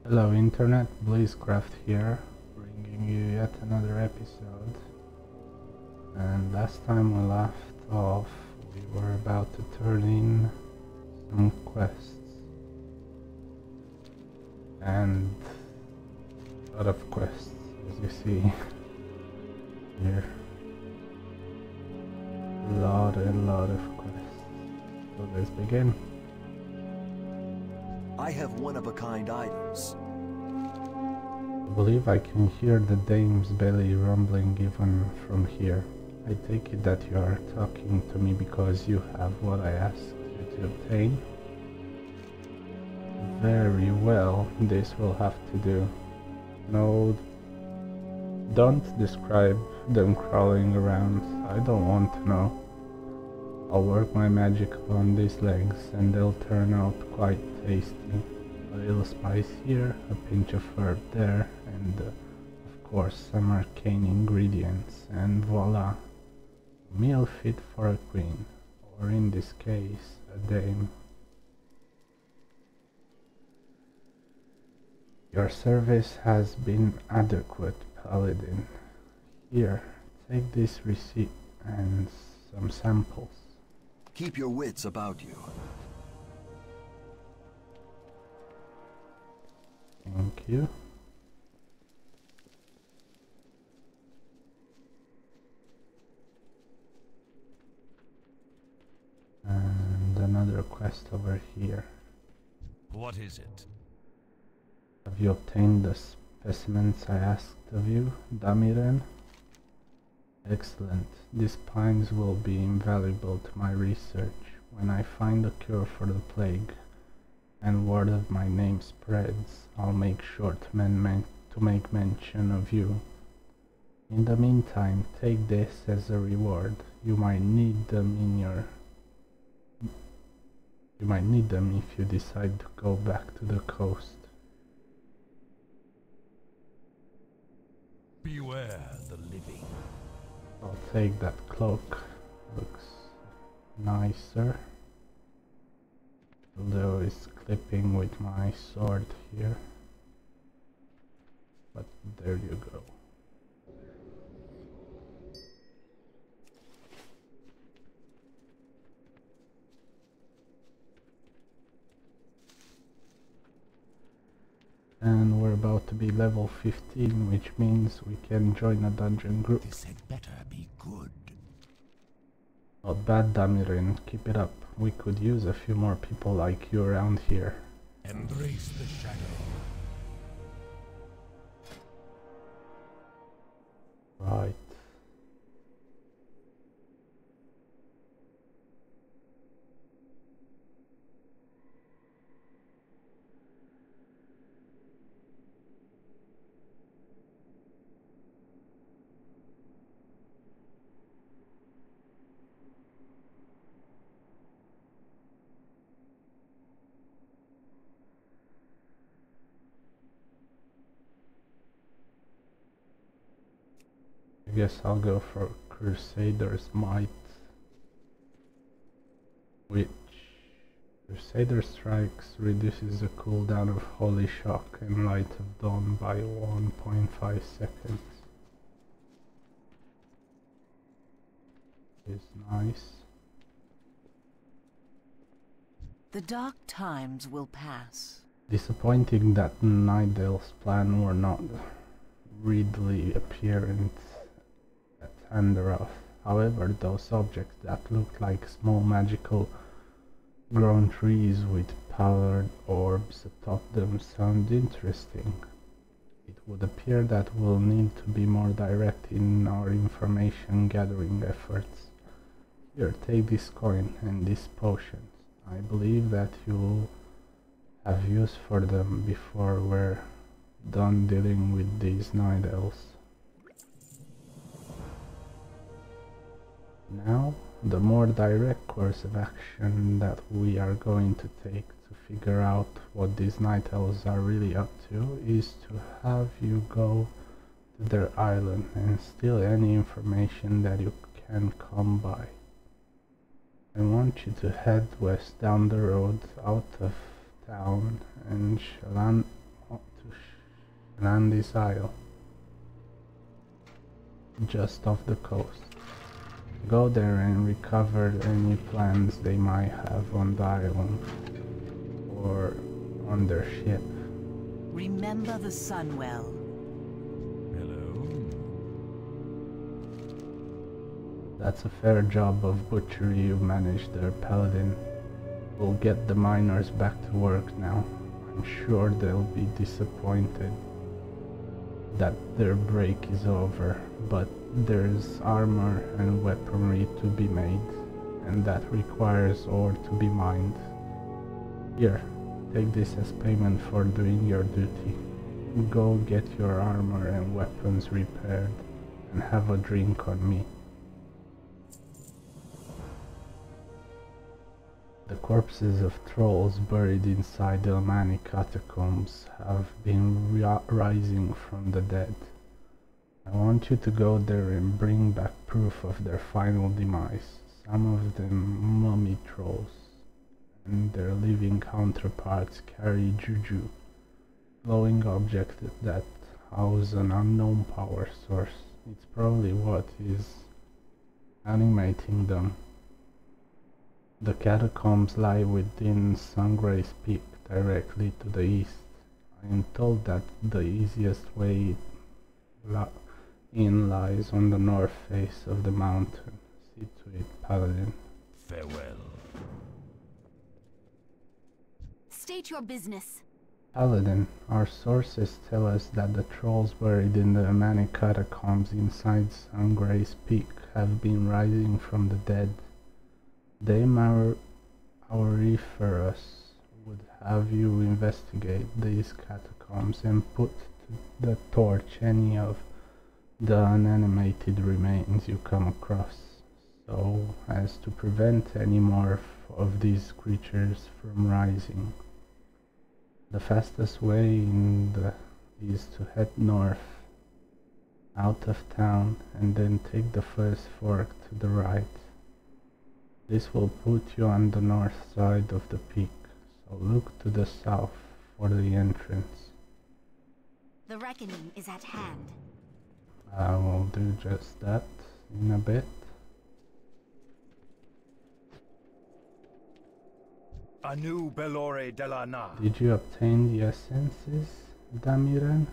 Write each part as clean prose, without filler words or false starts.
Hello Internet, Blizzcraft here, bringing you yet another episode. And last time we left off, we were about to turn in some quests. And a lot of quests, as you see here. A lot of quests. So let's begin. I have one-of-a-kind items. I believe I can hear the dame's belly rumbling even from here. I take it that you are talking to me because you have what I asked you to obtain. Very well, this will have to do. No, don't describe them crawling around. I don't want to know. I'll work my magic on these legs and they'll turn out quite tasty. A little spice here, a pinch of herb there, and of course some arcane ingredients, and voila! A meal fit for a queen, or in this case, a dame. Your service has been adequate, Paladin. Here, take this receipt and some samples. Keep your wits about you. Thank you. And another quest over here. What is it? Have you obtained the specimens I asked of you, Damiren? Excellent. These pines will be invaluable to my research. When I find a cure for the plague, and word of my name spreads, I'll make sure to make mention of you. In the meantime, take this as a reward. You might need them if you decide to go back to the coast. Beware the living. I'll take that cloak. Looks nicer. Although it's clipping with my sword here. But there you go. And we're about to be level 15, which means we can join a dungeon group. This had better be good. Not bad, Damirin. Keep it up. We could use a few more people like you around here. Embrace the shadow. Right. I guess I'll go for Crusader's Might, which Crusader Strikes reduces the cooldown of Holy Shock and Light of Dawn by 1.5 seconds. Is nice. The dark times will pass. Disappointing that Nidale's plan were not readily apparent at Androth. However, those objects that looked like small magical grown trees with powered orbs atop them sound interesting. It would appear that we'll need to be more direct in our information gathering efforts. Here, take this coin and these potions. I believe that you'll have use for them before we're done dealing with these night elves. Now, the more direct course of action that we are going to take to figure out what these night elves are really up to is to have you go to their island and steal any information that you can come by. I want you to head west down the road out of town and to Grandis Isle, just off the coast. Go there and recover any plans they might have on the island or on their ship. Remember the Sunwell. Hello. That's a fair job of butchery you managed there, Paladin. We'll get the miners back to work now. I'm sure they'll be disappointed that their break is over, but there's armor and weaponry to be made, and that requires ore to be mined. Here, take this as payment for doing your duty. Go get your armor and weapons repaired, and have a drink on me. The corpses of trolls buried inside the Almani catacombs have been rising from the dead. I want you to go there and bring back proof of their final demise. Some of them mummy trolls, and their living counterparts carry juju, glowing objects that house an unknown power source. It's probably what is animating them. The catacombs lie within Sungray's Peak, directly to the east. I am told that the easiest way in lies on the north face of the mountain. See to it, Paladin. Farewell. State your business. Paladin, our sources tell us that the trolls buried in the Amani catacombs inside Sungray's Peak have been rising from the dead. They Maoriferous would have you investigate these catacombs and put to the torch any of the unanimated remains you come across, so as to prevent any more of these creatures from rising. The fastest way is to head north, out of town, and then take the first fork to the right. This will put you on the north side of the peak, so look to the south for the entrance. The reckoning is at hand. I will do just that in a bit. Anu Belore Delana. Did you obtain the essences, Damiran?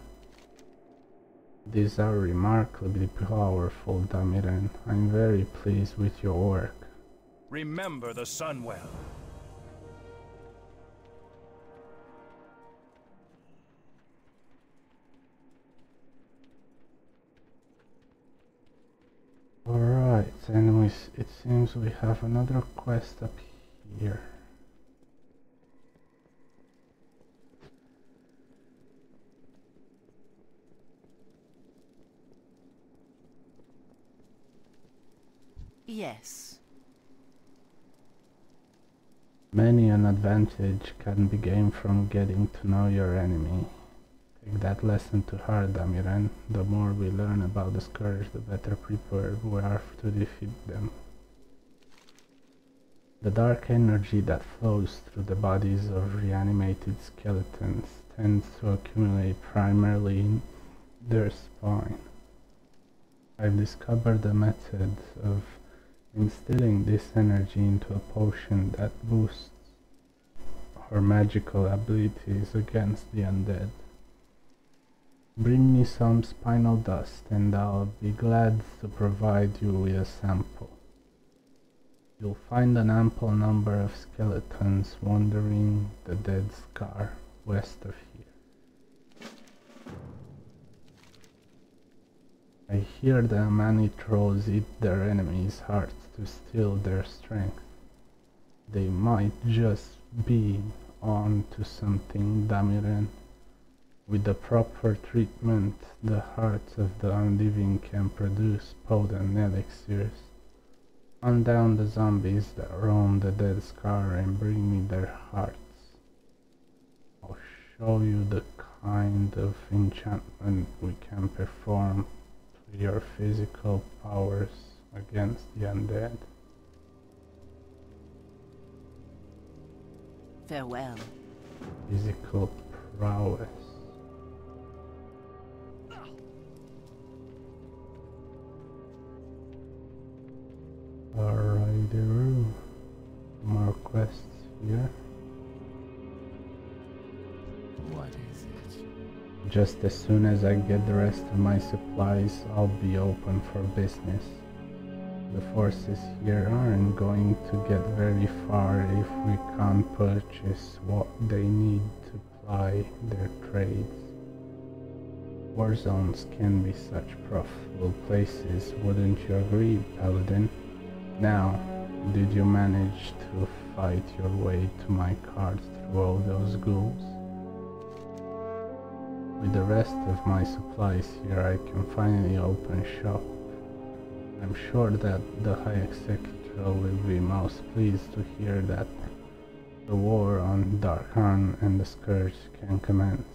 These are remarkably powerful, Damiran. I'm very pleased with your work. Remember the Sunwell. Alright, anyways, it seems we have another quest up here. Yes. Many an advantage can be gained from getting to know your enemy. Take that lesson to heart, Damiran. The more we learn about the Scourge, the better prepared we are to defeat them. The dark energy that flows through the bodies of reanimated skeletons tends to accumulate primarily in their spine. I've discovered a method of instilling this energy into a potion that boosts her magical abilities against the undead. Bring me some spinal dust and I'll be glad to provide you with a sample. You'll find an ample number of skeletons wandering the Dead Scar west of here. I hear the Amani trolls eat their enemies' hearts to steal their strength. They might just be on to something, Damiran. With the proper treatment, the hearts of the unliving can produce potent elixirs. Hunt down the zombies that roam the Dead Scar and bring me their hearts. I'll show you the kind of enchantment we can perform to your physical powers against the undead. Farewell. Physical prowess. here. What is it? Just as soon as I get the rest of my supplies, I'll be open for business. The forces here aren't going to get very far if we can't purchase what they need to ply their trades. War zones can be such profitable places, wouldn't you agree, Paladin? Now, did you manage to fight your way to my cart through all those ghouls? With the rest of my supplies here, I can finally open shop. I'm sure that the High Executive will be most pleased to hear that the war on Darkhan and the Scourge can commence.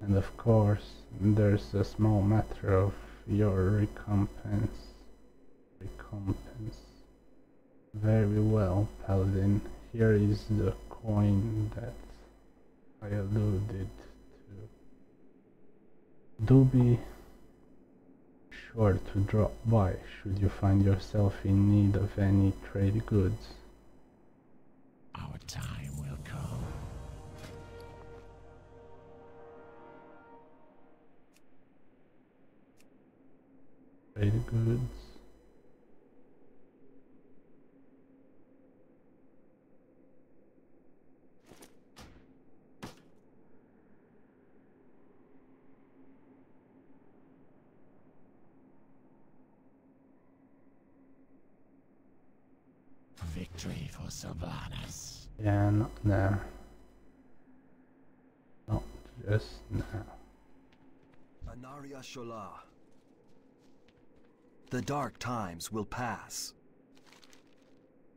And of course, there's a small matter of your recompense. Very well, Paladin. Here is the coin that I alluded to. Do be sure to drop by should you find yourself in need of any trade goods. Our time will come. Trade goods. Victory for Sylvanas. Yeah, not there. Not just now. Anaria Shola. The dark times will pass.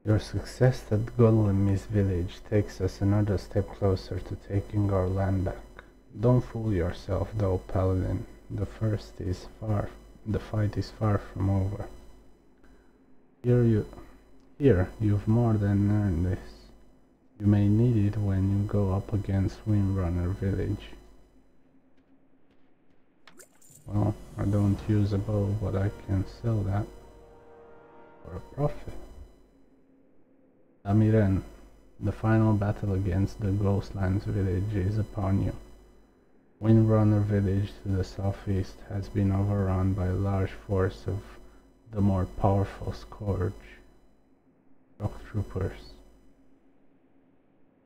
Your success at Golemis village takes us another step closer to taking our land back. Don't fool yourself though, Paladin. The fight is far from over. Here, you've more than earned this. You may need it when you go up against Windrunner village. Well, I don't use a bow, but I can sell that for a profit. Amiren, the final battle against the Ghostlands village is upon you. Windrunner village to the southeast has been overrun by a large force of the more powerful Scourge shock troopers,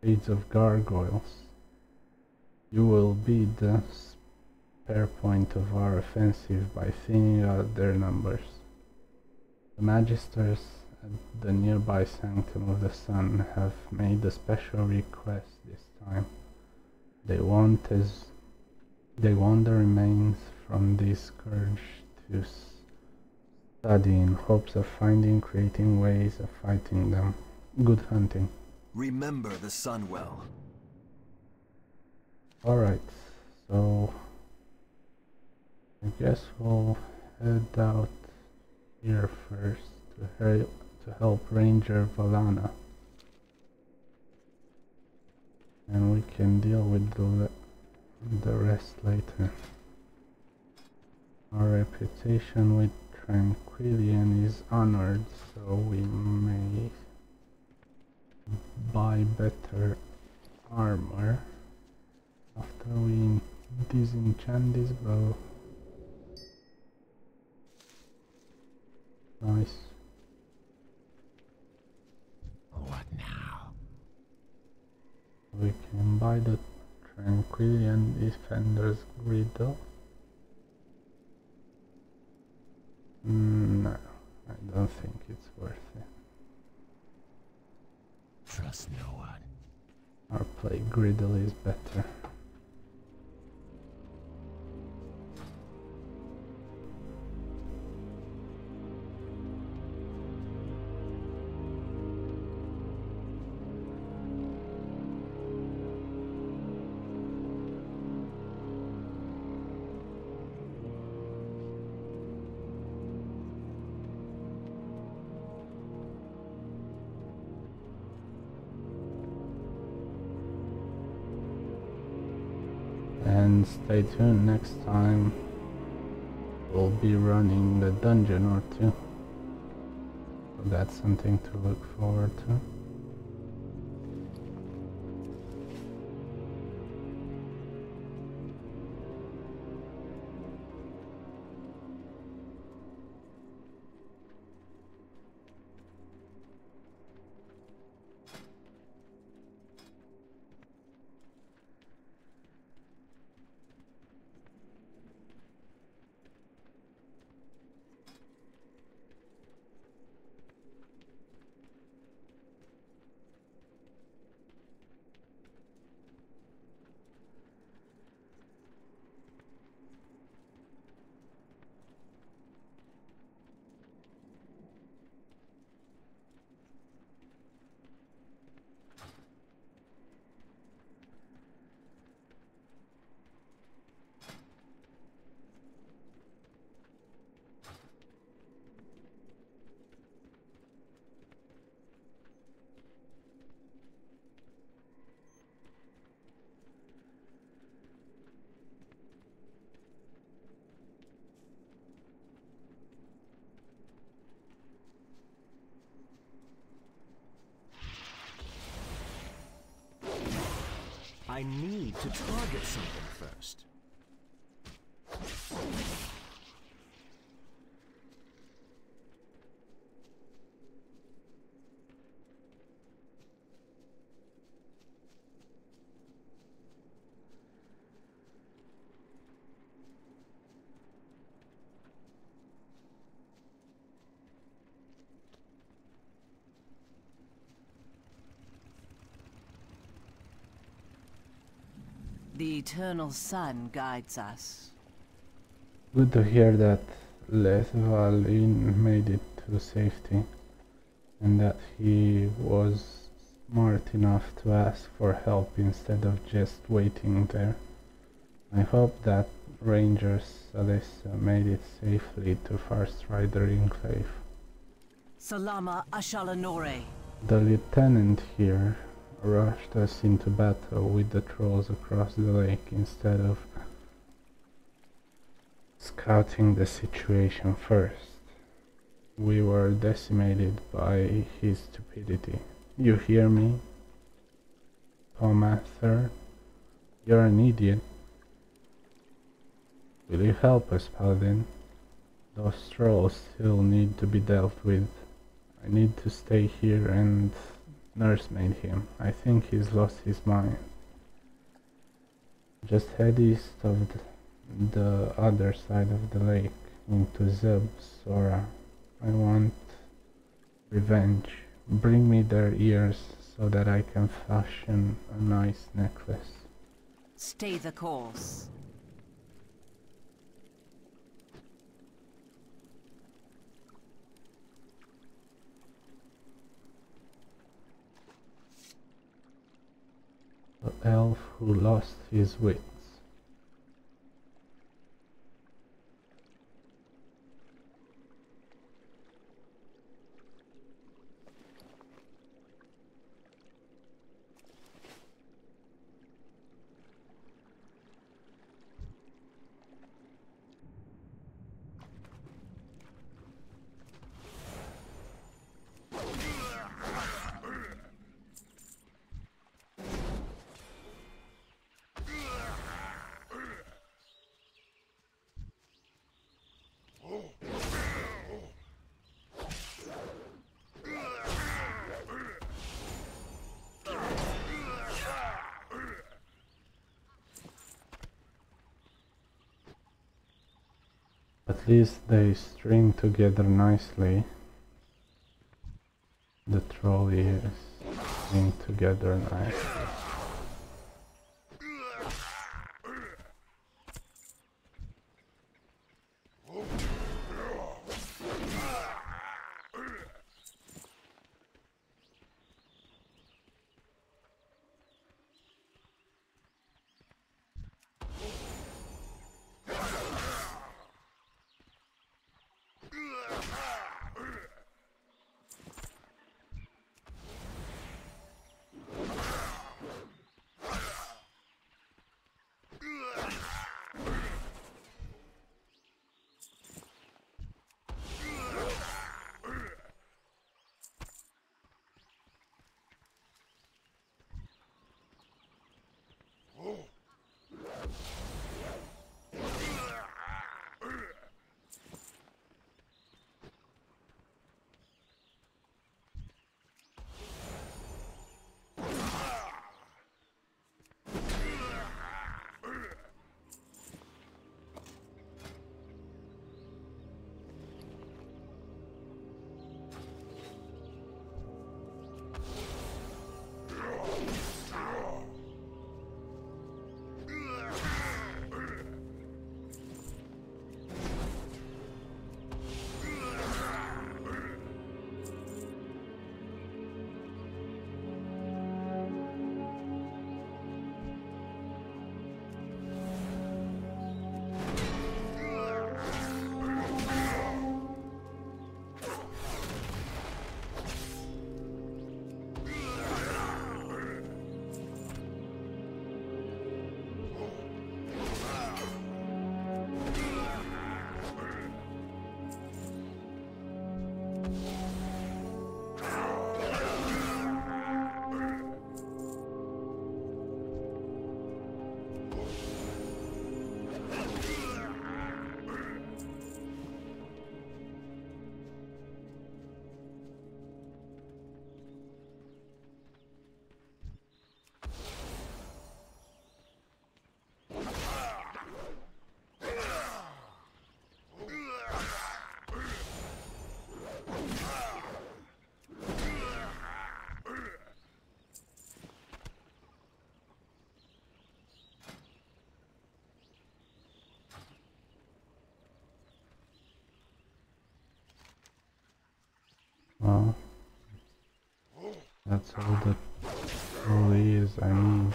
shades of gargoyles. You will be the spare point of our offensive by thinning out their numbers. The Magisters at the nearby Sanctum of the Sun have made a special request this time. They want the remains from this scourge to study in hopes of creating ways of fighting them. Good hunting. Remember the Sunwell. Alright, so I guess we'll head out here first to help Ranger Valana. And we can deal with the rest later. Our reputation with Tranquillian is honored, so we may buy better armor after we disenchant this bow. Nice. What now? We can buy the Tranquillian Defender's Griddle. No, I don't think it's worth it. Trust no one. Our Plague Griddle is better. And stay tuned, next time we'll be running a dungeon or two, so that's something to look forward to. I need to target something first. The eternal sun guides us. Good to hear that Lethalin made it to safety, and that he was smart enough to ask for help instead of just waiting there. I hope that Ranger Salissa made it safely to First Rider Enclave. Salama Ashalanore. The lieutenant here rushed us into battle with the trolls across the lake instead of scouting the situation first. We were decimated by his stupidity. You hear me? Tomather? You're an idiot. Will you help us, Paladin? Those trolls still need to be dealt with. I need to stay here and nursemaid him. I think he's lost his mind. Just head east of the other side of the lake into Zeb, Sora. I want revenge. Bring me their ears so that I can fashion a nice necklace. Stay the course. The elf who lost his wits. At least they string together nicely. The troll ears string together nicely. That's all that truly is, I mean.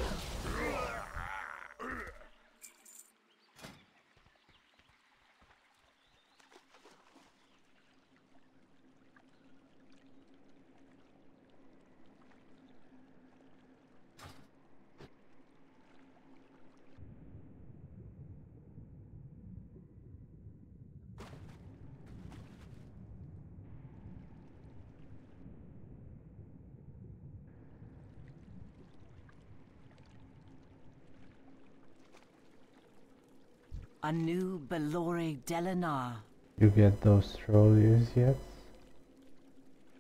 A new Belore Delanar. You get those trolleys yet?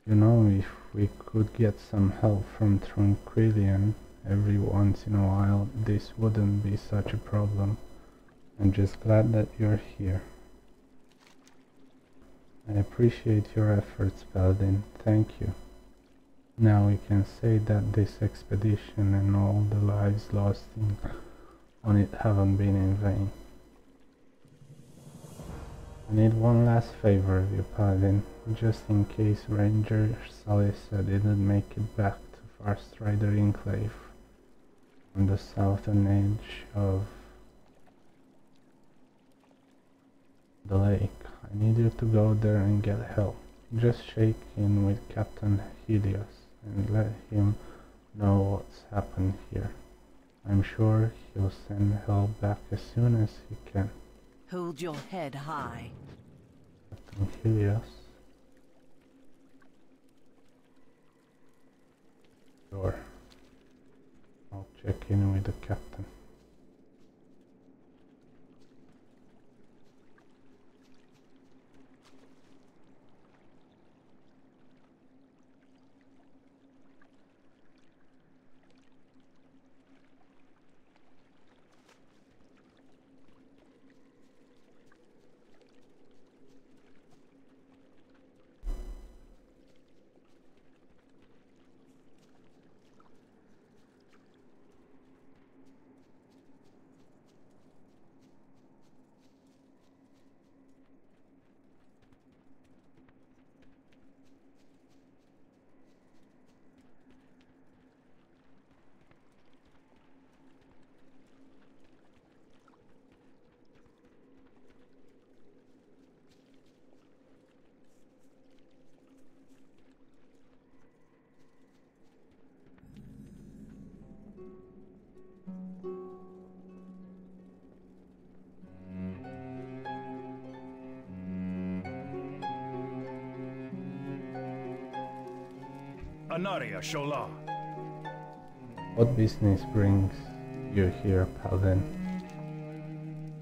You know, if we could get some help from Tranquillian every once in a while, this wouldn't be such a problem. I'm just glad that you're here. I appreciate your efforts, Paladin. Thank you. Now we can say that this expedition and all the lives lost on it haven't been in vain. I need one last favor of you, Paladin, just in case Ranger Salissa didn't make it back to Farstrider Enclave on the southern edge of the lake. I need you to go there and get help. Just shake in with Captain Helios and let him know what's happened here. I'm sure he'll send help back as soon as he can. Hold your head high. Captain Helios. Sure. I'll check in with the captain. Anaria Shola. What business brings you here, Paladin?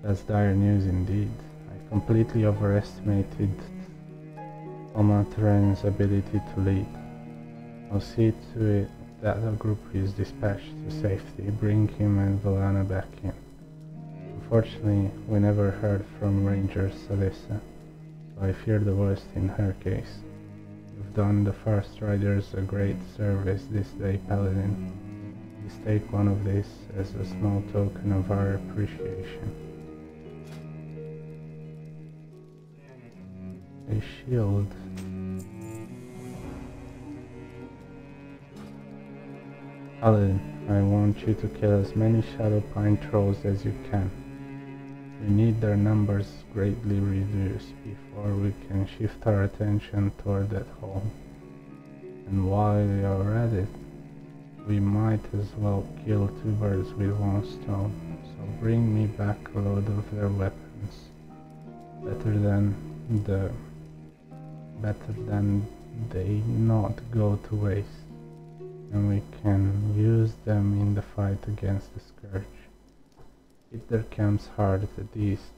That's dire news indeed. I completely overestimated Omatren's ability to lead. I'll see to it that the group is dispatched to safety. Bring him and Volana back in. Unfortunately, we never heard from Ranger Salissa, so I fear the worst in her case. You've done the First Riders a great service this day, Paladin. Please take one of these as a small token of our appreciation. A shield. Paladin, I want you to kill as many Shadow Pine Trolls as you can. We need their numbers greatly reduced before we can shift our attention toward that hole. And while you're at it, we might as well kill two birds with one stone. So bring me back a load of their weapons. Better than they not go to waste. And we can use them in the fight against the Scourge. Hit their camps hard at the east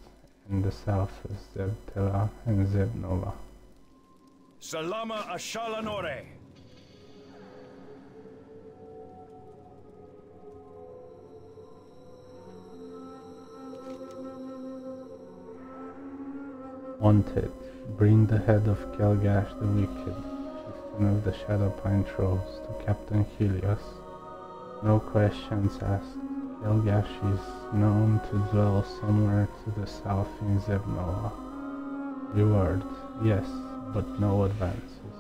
and the south of Zebtela and Zebnova. Salama Ashalanore. Wanted, bring the head of Kelgash the Wicked, chieftain of the Shadow Pine Trolls, to Captain Helios. No questions asked. Kelgash is known to dwell somewhere to the south in Zebnova. Reward, yes, but no advances.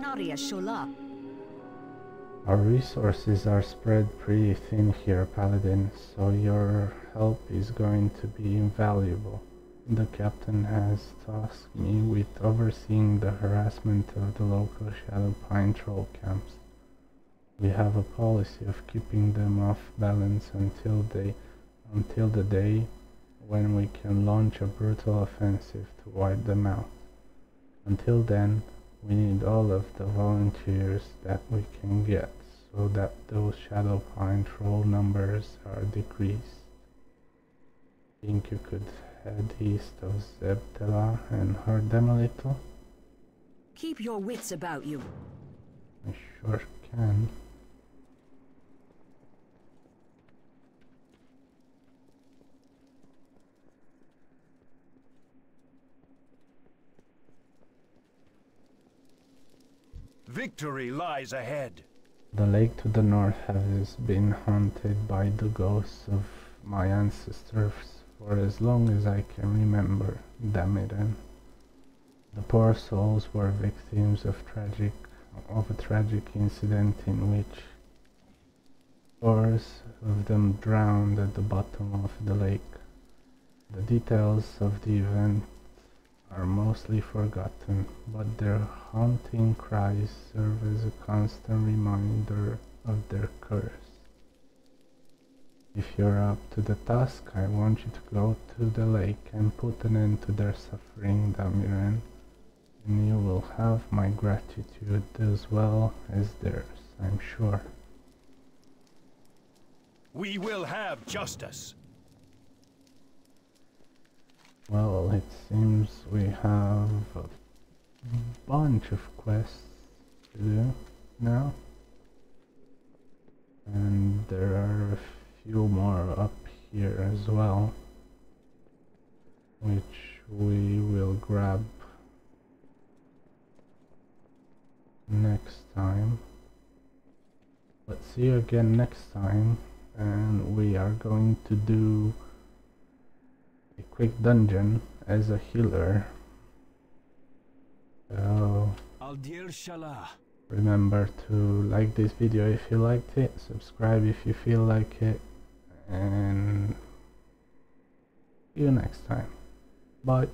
Naria Shola. Our resources are spread pretty thin here, Paladin, so your help is going to be invaluable. The captain has tasked me with overseeing the harassment of the local Shadow Pine troll camps. We have a policy of keeping them off balance until the day when we can launch a brutal offensive to wipe them out. Until then, we need all of the volunteers that we can get, so that those Shadow Pine troll numbers are decreased. Think you could head east of Zebtela and hurt them a little? Keep your wits about you. I sure can. Victory lies ahead. The lake to the north has been haunted by the ghosts of my ancestors for as long as I can remember, damn it. And the poor souls were victims of a tragic incident in which scores of them drowned at the bottom of the lake. The details of the event are mostly forgotten, but their haunting cries serve as a constant reminder of their curse. If you're up to the task, I want you to go to the lake and put an end to their suffering, Damiran, and you will have my gratitude as well as theirs, I'm sure. We will have justice. Well, it seems we have a bunch of quests to do now, and there are a few more up here as well, which we will grab next time. But see you again next time, and we are going to do a quick dungeon as a healer. So remember to like this video if you liked it, subscribe if you feel like it, and see you next time. Bye.